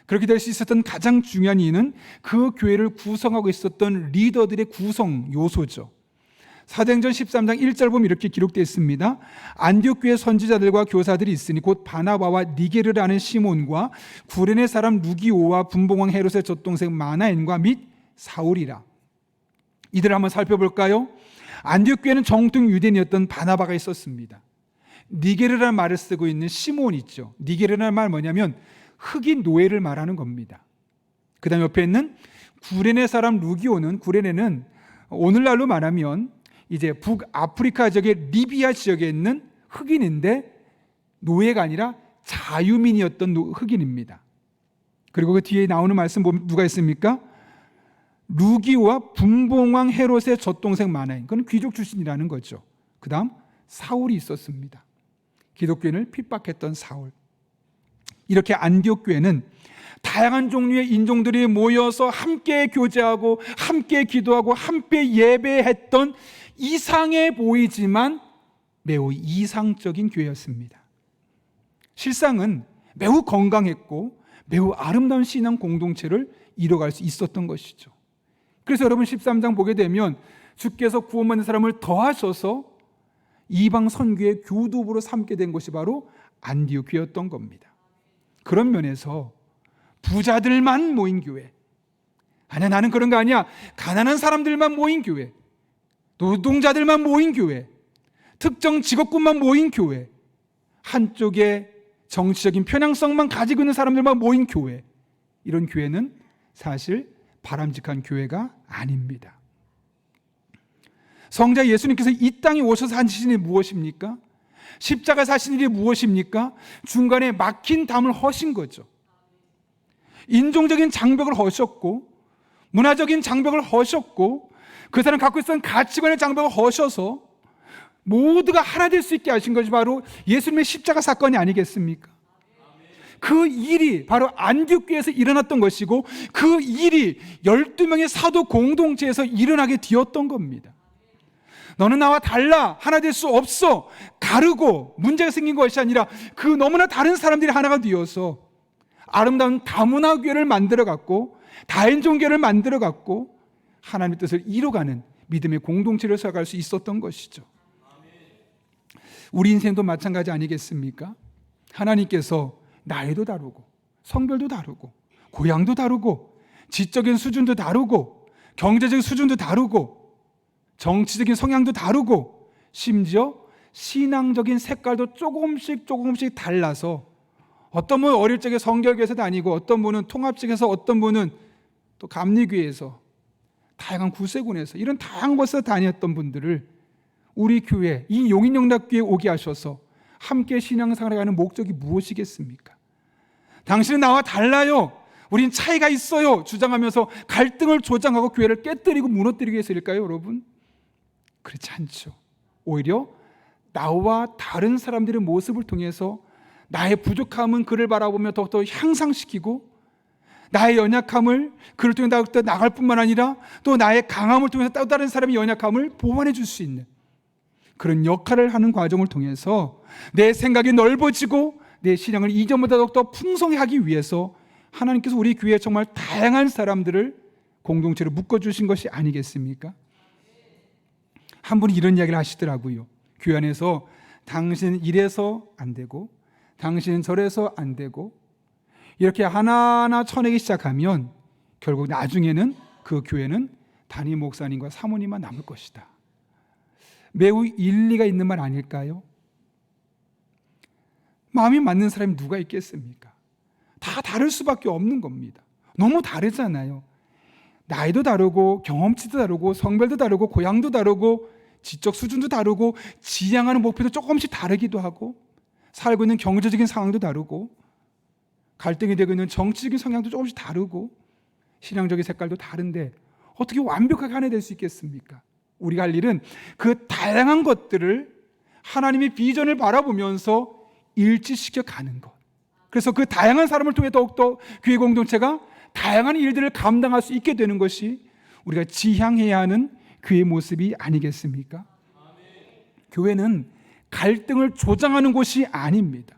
그렇게 될 수 있었던 가장 중요한 이유는 그 교회를 구성하고 있었던 리더들의 구성 요소죠. 사도행전 13장 1절 보면 이렇게 기록되어 있습니다. 안디옥 교회 선지자들과 교사들이 있으니 곧 바나바와 니게르라는 시몬과 구레네 사람 루기오와 분봉왕 헤롯의 젖동생 마나엔과 및 사울이라. 이들을 한번 살펴볼까요? 안디옥 교회는 정통 유대인이었던 바나바가 있었습니다. 니게르라는 말을 쓰고 있는 시몬 있죠. 니게르라는 말 뭐냐면 흑인 노예를 말하는 겁니다. 그 다음 옆에 있는 구레네 사람 루기오는, 구레네는 오늘날로 말하면 이제 북아프리카 지역의 리비아 지역에 있는 흑인인데 노예가 아니라 자유민이었던 흑인입니다. 그리고 그 뒤에 나오는 말씀 보면 누가 있습니까? 루기오와 분봉왕 헤롯의 젖동생 마나인, 그건 귀족 출신이라는 거죠. 그 다음 사울이 있었습니다. 기독교인을 핍박했던 사울. 이렇게 안디옥 교회는 다양한 종류의 인종들이 모여서 함께 교제하고 함께 기도하고 함께 예배했던 이상해 보이지만 매우 이상적인 교회였습니다. 실상은 매우 건강했고 매우 아름다운 신앙 공동체를 이뤄갈 수 있었던 것이죠. 그래서 여러분 13장 보게 되면 주께서 구원받는 사람을 더하셔서 이방 선교의 교두보로 삼게 된 것이 바로 안디옥 교회였던 겁니다. 그런 면에서 부자들만 모인 교회, 아니야 나는 그런 거 아니야, 가난한 사람들만 모인 교회, 노동자들만 모인 교회, 특정 직업군만 모인 교회, 한쪽에 정치적인 편향성만 가지고 있는 사람들만 모인 교회, 이런 교회는 사실 바람직한 교회가 아닙니다. 성자 예수님께서 이 땅에 오셔서 하신 일이 무엇입니까? 십자가 사신 일이 무엇입니까? 중간에 막힌 담을 허신 거죠. 인종적인 장벽을 허셨고 문화적인 장벽을 허셨고 그 사람 갖고 있었던 가치관의 장벽을 허셔서 모두가 하나 될 수 있게 하신 것이 바로 예수님의 십자가 사건이 아니겠습니까? 그 일이 바로 안디옥 교회에서 일어났던 것이고 그 일이 12명의 사도 공동체에서 일어나게 되었던 겁니다. 너는 나와 달라, 하나 될 수 없어, 가르고 문제가 생긴 것이 아니라 그 너무나 다른 사람들이 하나가 되어서 아름다운 다문화 교회를 만들어갔고 다인종 교회를 만들어갔고 하나님의 뜻을 이뤄가는 믿음의 공동체를 세워갈 수 있었던 것이죠. 우리 인생도 마찬가지 아니겠습니까? 하나님께서 나이도 다르고 성별도 다르고 고향도 다르고 지적인 수준도 다르고 경제적인 수준도 다르고 정치적인 성향도 다르고 심지어 신앙적인 색깔도 조금씩 달라서 어떤 분은 어릴 적에 성결교에서 다니고 어떤 분은 통합직에서 어떤 분은 또 감리교회에서 다양한 구세군에서 이런 다양한 곳에서 다녔던 분들을 우리 교회 이 용인영락교회에 오게 하셔서 함께 신앙생활을 하는 목적이 무엇이겠습니까? 당신은 나와 달라요, 우린 차이가 있어요 주장하면서 갈등을 조장하고 교회를 깨뜨리고 무너뜨리기 위해서일까요 여러분? 그렇지 않죠. 오히려 나와 다른 사람들의 모습을 통해서 나의 부족함은 그를 바라보며 더욱더 향상시키고 나의 연약함을 그를 통해 나갈 뿐만 아니라 또 나의 강함을 통해서 또 다른 사람의 연약함을 보완해 줄 수 있는 그런 역할을 하는 과정을 통해서 내 생각이 넓어지고 내 신앙을 이전보다 더욱더 풍성히 하기 위해서 하나님께서 우리 교회에 정말 다양한 사람들을 공동체로 묶어주신 것이 아니겠습니까? 한 분이 이런 이야기를 하시더라고요. 교회 안에서 당신은 이래서 안 되고 당신은 저래서 안 되고 이렇게 하나하나 쳐내기 시작하면 결국 나중에는 그 교회는 담임 목사님과 사모님만 남을 것이다. 매우 일리가 있는 말 아닐까요? 마음이 맞는 사람이 누가 있겠습니까? 다 다를 수밖에 없는 겁니다. 너무 다르잖아요. 나이도 다르고 경험치도 다르고 성별도 다르고 고향도 다르고 지적 수준도 다르고 지향하는 목표도 조금씩 다르기도 하고 살고 있는 경제적인 상황도 다르고 갈등이 되고 있는 정치적인 성향도 조금씩 다르고 신앙적인 색깔도 다른데 어떻게 완벽하게 하나 될 수 있겠습니까? 우리가 할 일은 그 다양한 것들을 하나님의 비전을 바라보면서 일치시켜 가는 것. 그래서 그 다양한 사람을 통해 더욱더 교회 공동체가 다양한 일들을 감당할 수 있게 되는 것이 우리가 지향해야 하는 교회의 모습이 아니겠습니까? 교회는 갈등을 조장하는 곳이 아닙니다.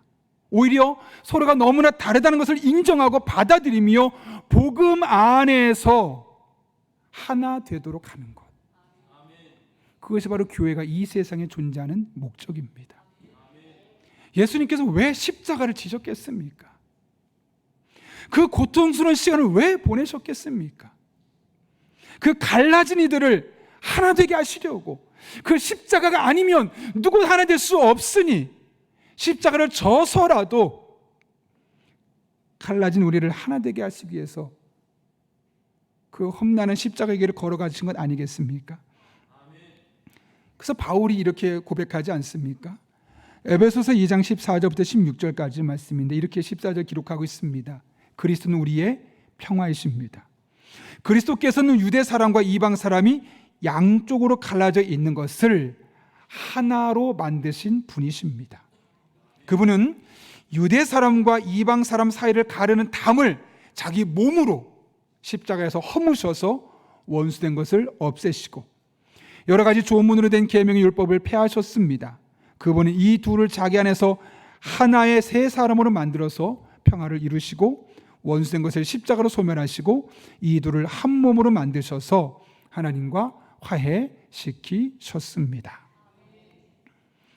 오히려 서로가 너무나 다르다는 것을 인정하고 받아들이며 복음 안에서 하나 되도록 하는 것. 그것이 바로 교회가 이 세상에 존재하는 목적입니다. 예수님께서 왜 십자가를 지셨겠습니까? 그 고통스러운 시간을 왜 보내셨겠습니까? 그 갈라진 이들을 하나 되게 하시려고, 그 십자가가 아니면 누구 하나 될 수 없으니 십자가를 져서라도 갈라진 우리를 하나 되게 하시기 위해서 그 험난한 십자가의 길을 걸어가신 것 아니겠습니까? 그래서 바울이 이렇게 고백하지 않습니까? 에베소서 2장 14절부터 16절까지 말씀인데 이렇게 14절 기록하고 있습니다. 그리스도는 우리의 평화이십니다. 그리스도께서는 유대 사람과 이방 사람이 양쪽으로 갈라져 있는 것을 하나로 만드신 분이십니다. 그분은 유대 사람과 이방 사람 사이를 가르는 담을 자기 몸으로 십자가에서 허무셔서 원수된 것을 없애시고 여러 가지 조문으로 된 계명의 율법을 폐하셨습니다. 그분은 이 둘을 자기 안에서 하나의 새 사람으로 만들어서 평화를 이루시고 원수된 것을 십자가로 소멸하시고 이 둘을 한 몸으로 만드셔서 하나님과 화해시키셨습니다.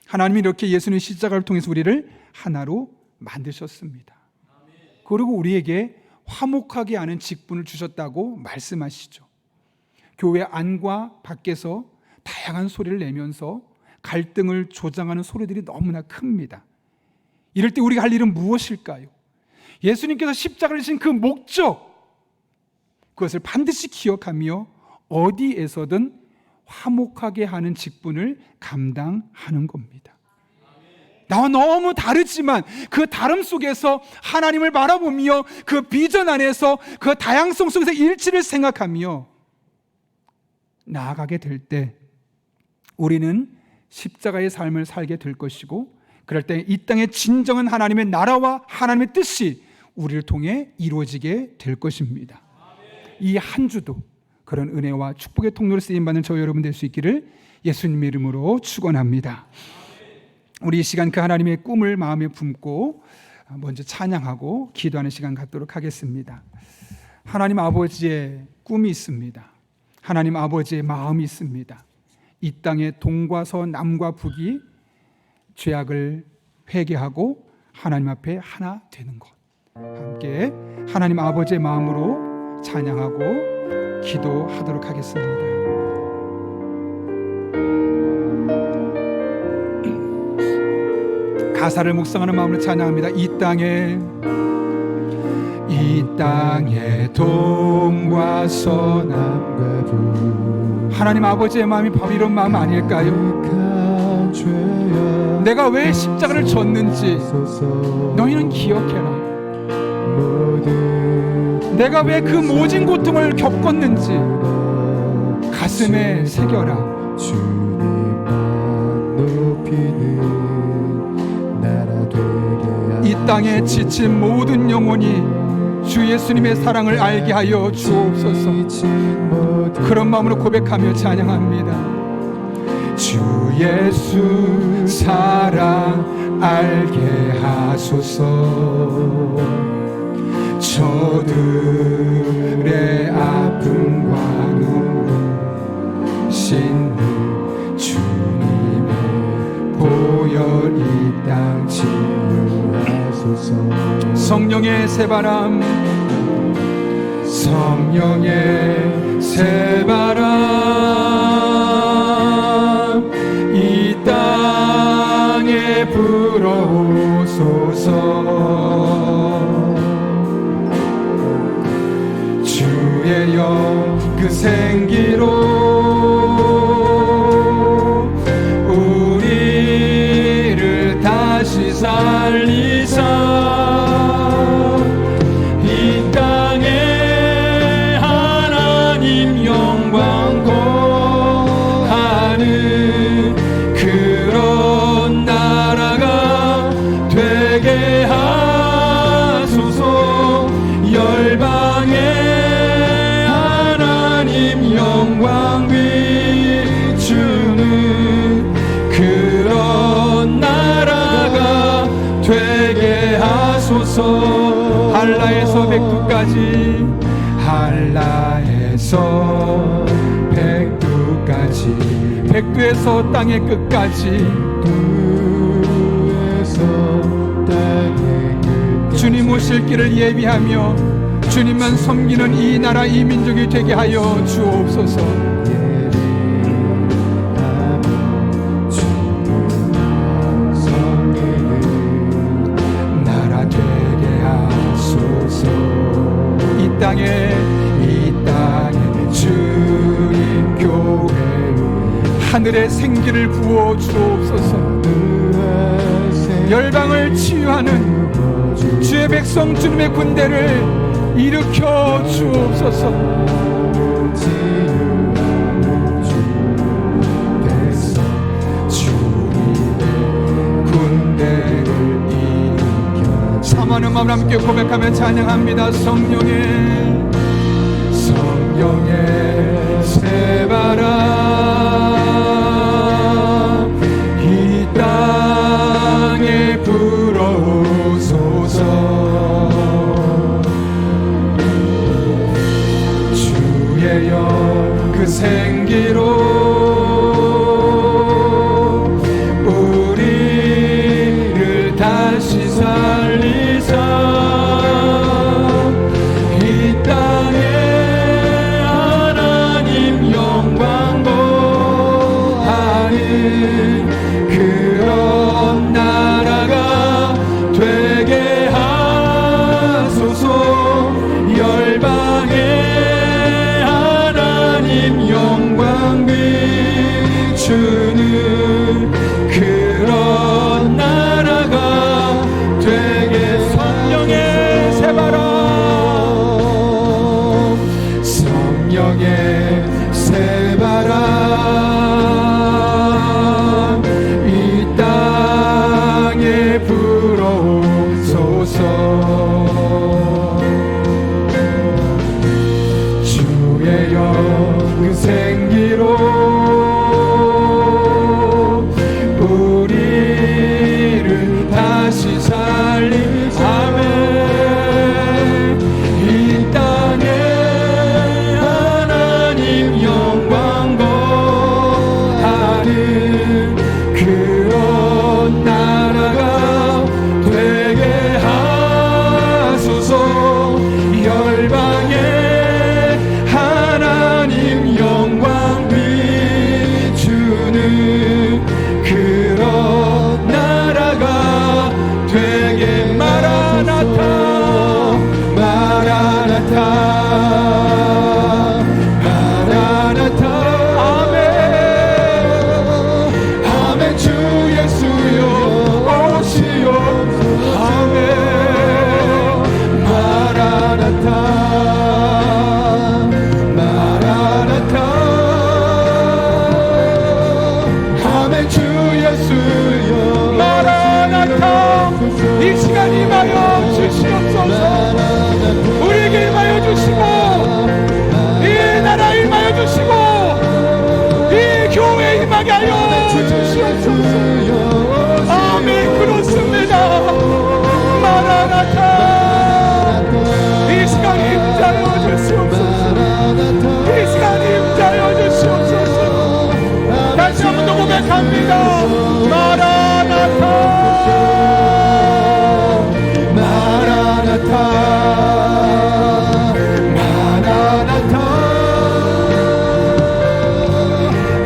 하나님이 이렇게 예수님의 십자가를 통해서 우리를 하나로 만드셨습니다. 그리고 우리에게 화목하게 하는 직분을 주셨다고 말씀하시죠. 교회 안과 밖에서 다양한 소리를 내면서 갈등을 조장하는 소리들이 너무나 큽니다. 이럴 때 우리가 할 일은 무엇일까요? 예수님께서 십자가를 지신 그 목적, 그것을 반드시 기억하며 어디에서든 화목하게 하는 직분을 감당하는 겁니다. 나와 너무 다르지만 그 다름 속에서 하나님을 바라보며 그 비전 안에서 그 다양성 속에서 일치를 생각하며 나아가게 될 때 우리는 십자가의 삶을 살게 될 것이고, 그럴 때 이 땅의 진정한 하나님의 나라와 하나님의 뜻이 우리를 통해 이루어지게 될 것입니다. 이 한 주도 그런 은혜와 축복의 통로로 쓰임받는 저와 여러분 될 수 있기를 예수님의 이름으로 축원합니다. 우리 이 시간 그 하나님의 꿈을 마음에 품고 먼저 찬양하고 기도하는 시간 갖도록 하겠습니다. 하나님 아버지의 꿈이 있습니다. 하나님 아버지의 마음이 있습니다. 이 땅의 동과 서 남과 북이 죄악을 회개하고 하나님 앞에 하나 되는 것, 함께 하나님 아버지의 마음으로 찬양하고 기도하도록 하겠습니다. 가사를 묵상하는 마음으로 찬양합니다. 이 땅에 동과 서남과 북, 하나님 아버지의 마음이 바로 이런 마음 아닐까요? 내가 왜 십자가를 졌는지 너희는 기억해라. 내가 왜 그 모진 고통을 겪었는지 가슴에 새겨라. 이 땅에 지친 모든 영혼이 주 예수님의 사랑을 알게 하여 주옵소서. 그런 마음으로 고백하며 찬양합니다. 주 예수 사랑 알게 하소서. 저들의 아픔과 눈물 씻는 주님의 보혈 이 땅 치유하소서. 성령의 새바람, 성령의 새바람 이 땅에 불어오소서. 주의 영 그 생기로 우리를 다시 살리사 이 땅에 하나님 영광 고하는 그런 나라가 되게 하소서. 열방에 영광 비추는 그런 나라가 되게 하소서. 한라에서 백두까지, 한라에서 백두까지 끝까지, 백두에서 땅의 끝까지, 주님 오실 길을 예비하며 주님만 섬기는 이 나라 이 민족이 되게 하여 주옵소서. 나라 되게 하소서. 이 땅에 주님 교회 하늘의 생기를 부어 주옵소서. 열방을 치유하는 주의 백성 주님의 군대를 일으켜 주옵소서. 주님의 군대를 일으켜. 사모하는 마음을 함께 고백하며 찬양합니다. 성령의 새바람 이 땅에 불어오소서. 주의 영 그 생기로 우리를 다시 살리사. 이 땅에 하나님 영광 보하는 그런 나라가 되게 하소서. 열방에 영광 비추는 그런 나라가 되게. 성령의 새바람, 성령의 새바람 이 땅에 불어오소서. 주의 영 그 생기로 우리를 다시 살린. 아멘. 이 땅에 하나님 영광 거하는 그런 나라가 되게 하소서. 열방에 영광 비추는 그런 나라가 되게. 마라나타 마라나타 마라나타. 아멘 아멘. 주 예수여 오시옵소서. 아멘. 마라나타 이 시간 임하여 주시옵소서. 우리에게 임하여 주시고 이 나라 임하여 주시고 이 교회에 임하게 하여 주시옵소서. 아멘. 그렇습니다. 마라나타. 이 시간 임자여 주시옵소서. 이 시간 임자여 주시옵소서. 다시 한번 더 고백합니다. 마라나타 마라나타 마라나타.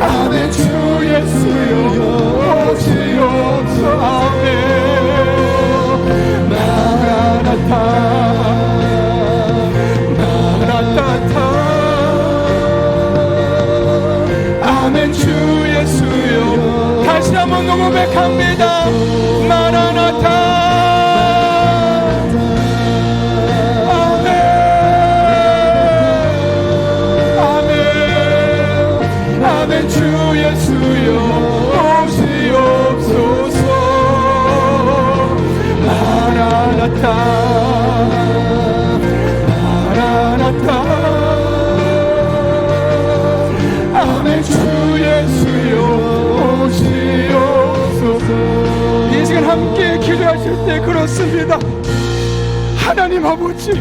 아멘. 주 예수여 오시옵소서. 아멘. 마라나타 마라나타. 아멘. 주 예수여. 다시 한번 고백합니다. 마라나타 주 예수여 오시옵소서. 마라나타 마라나타. 아멘. 주 예수여 오시옵소서. 이 시간 함께 기도하실 때 그렇습니다. 하나님 아버지,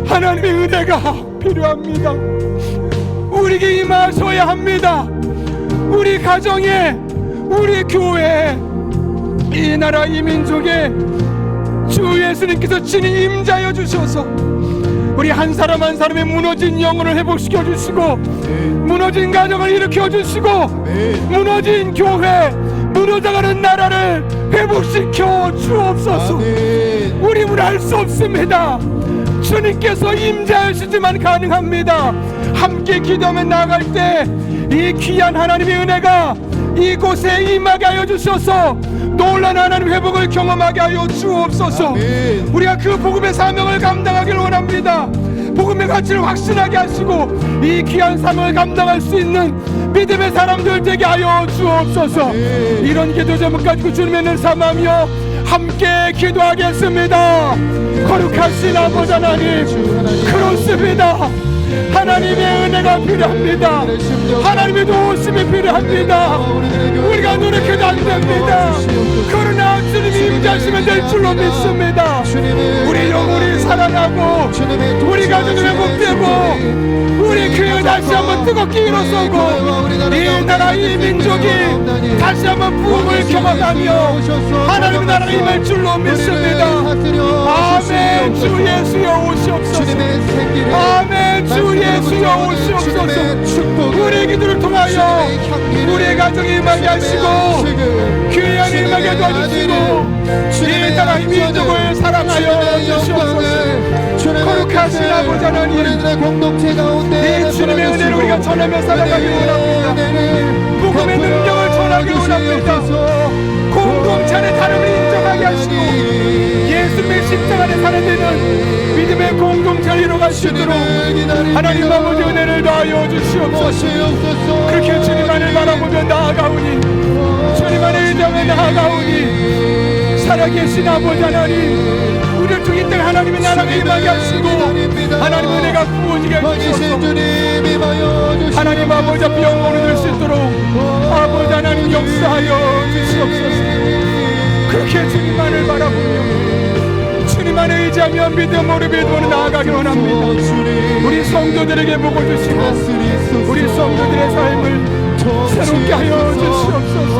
하나님의 은혜가 필요합니다. 우리에게 임하셔야 합니다. 우리 가정에, 우리 교회에, 이 나라 이 민족에 주 예수님께서 친히 임자여 주셔서 우리 한 사람 한 사람의 무너진 영혼을 회복시켜 주시고, 무너진 가정을 일으켜 주시고, 무너진 교회, 무너져가는 나라를 회복시켜 주옵소서. 우리는 할 수 없습니다. 주님께서 임자하시지만 가능합니다. 함께 기도하며 나아갈 때 이 귀한 하나님의 은혜가 이곳에 임하게 하여 주셔서 놀라운 하나님 회복을 경험하게 하여 주옵소서. 우리가 그 복음의 사명을 감당하기를 원합니다. 복음의 가치를 확신하게 하시고 이 귀한 사명을 감당할 수 있는 믿음의 사람들 되게 하여 주옵소서. 이런 기도 제목 가지고 주님의 은혜를 삼하며 함께 기도하겠습니다. 거룩하신 아버지 하나님, 그렇습니다. 하나님의 은혜가 필요합니다. 하나님의 도우심이 필요합니다. 우리가 노력해도 안 됩니다. 그러나 주님이 임자시면 될 줄로 믿습니다. 우리 영혼이 살아나고 우리 가정이 회복되고 우리 교회가 다시 한번 뜨겁게 일어서고 이 나라 이 민족이 다시 한번 부흥을 경험하며 하나님의 나라가 임할 줄로 믿습니다. 아멘. 주 예수여 오시옵소서. 아멘. 주 예수여 오시옵소서. 우리의 기도를 통하여 우리의 가정이 임하게 하시고 교회 안에 임하게 도와주시고 이 나라 이 민족을 사랑하여 주시옵소서. 거룩하신 아버지 하나님, 이 주님의 은혜를 우리가 전하며 살아가기 원합니다. 복음의 능력을 전하기 원합니다. 공동체의 다름을 인정하게 하시고 예수님의 십자가 안에 살아내는 믿음의 공동체를 이루어갈 수 있도록 하나님 아버지 은혜를 더하여 주시옵소서. 그렇게 주님만을 바라보며 나아가오니, 주님만을 의지하며 나아가오니, 살아계신 아버지 하나님, 우리를 통해 하나님의 나라가 임하게 하시고 하나님 은혜가 부어지게 하시옵소서. 하나님 아버지 앞에 영광을 드릴 수 있도록 아버지 하나님 역사하여 주시옵소서. 그렇게 주님만을 바라보며 주님만을 의지하며 믿음으로 믿음으로 나아가기 원합니다. 우리 성도들에게 복을 주시고 우리 성도들의 삶을 새롭게 하여 주시옵소서.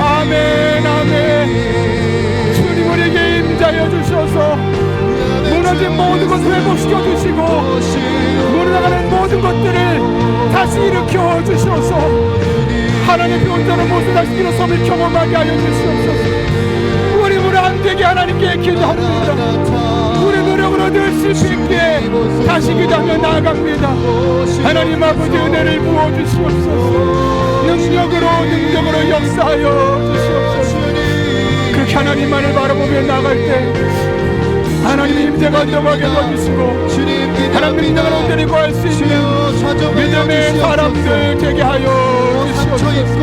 아멘. 아멘. 주님 우리에게 임자여 주셔서 무너진 모든 것을 회복시켜 주시고 무너져가는 모든 것들을 다시 일으켜 주셔서 하나님의 온전한 모습 다시 일어섬을 경험하게 하여 주시옵소서. 우리 물에 안 되게 하나님께 기도합니다. 우리 노력으로 늘 실수 있게 다시 기도하며 나아갑니다. 하나님 아버지 은혜를 부어주시옵소서. 능력으로 역사하여 주시옵소서. 그렇게 하나님만을 바라보며 나아갈 때 하나님의 임재가 넘어가게 도와주시고 하나님의 인정을 온전히 구할 수 있는 믿음의 사람들 되게 하여 주시옵소서.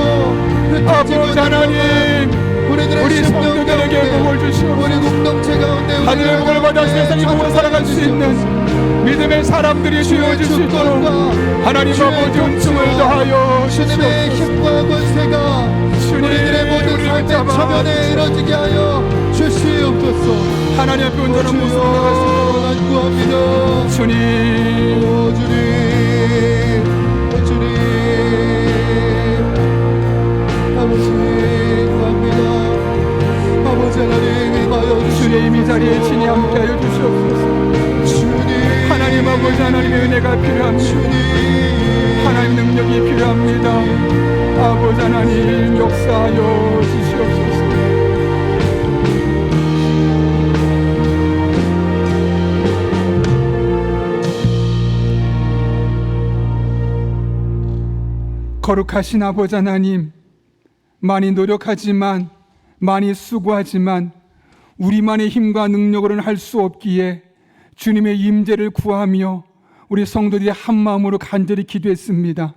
아버지 하나님, 우리 성도들에게 복을 주시옵소서. 하늘의 복을 받아 세상의 복으로 살아갈 수 있는 믿음의 사람들이 되어줄 수 있도록 하나님 아버지 은총을 더하여 주시옵소서. 우리들의 모든 삶의 처변에 이뤄지게 하여 주시옵소서. 하나님 앞에 온전한 모습으로 나갈 수 있도록 구합니다. 주님, 주님, 아버지 구합니다. 아버지 하나님 임하여 주님 이 자리에 친히 함께하여 주시옵소서. 주님, 하나님 아버지 하나님의 은혜가 필요합니다. 주님, 하나님 능력이 필요합니다. 아버지 하나님 역사하여 주시옵소서. 거룩하신 아버지 하나님, 많이 노력하지만 많이 수고하지만 우리만의 힘과 능력으로는 할 수 없기에 주님의 임재를 구하며 우리 성도들이 한 마음으로 간절히 기도했습니다.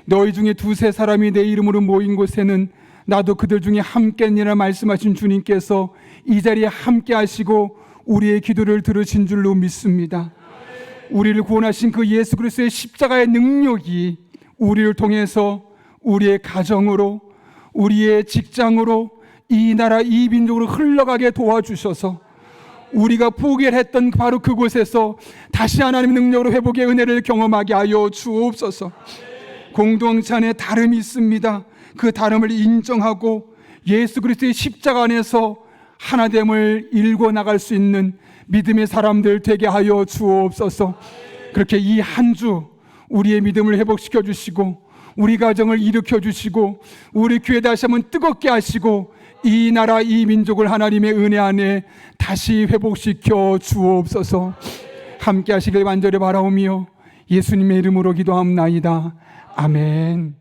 너희 중에 두세 사람이 내 이름으로 모인 곳에는 나도 그들 중에 함께니라 말씀하신 주님께서 이 자리에 함께 하시고 우리의 기도를 들으신 줄로 믿습니다. 우리를 구원하신 그 예수 그리스도의 십자가의 능력이 우리를 통해서 우리의 가정으로, 우리의 직장으로, 이 나라 이 민족으로 흘러가게 도와주셔서 우리가 포기했던 바로 그곳에서 다시 하나님의 능력으로 회복의 은혜를 경험하게 하여 주옵소서. 공동체 안에 다름이 있습니다. 그 다름을 인정하고 예수 그리스도의 십자가 안에서 하나됨을 일궈 나갈 수 있는 믿음의 사람들 되게 하여 주옵소서. 그렇게 이 한 주 우리의 믿음을 회복시켜 주시고 우리 가정을 일으켜 주시고 우리 교회 다시 한번 뜨겁게 하시고 이 나라 이 민족을 하나님의 은혜 안에 다시 회복시켜 주옵소서. 함께 하시길 간절히 바라오며 예수님의 이름으로 기도합나이다. 아멘.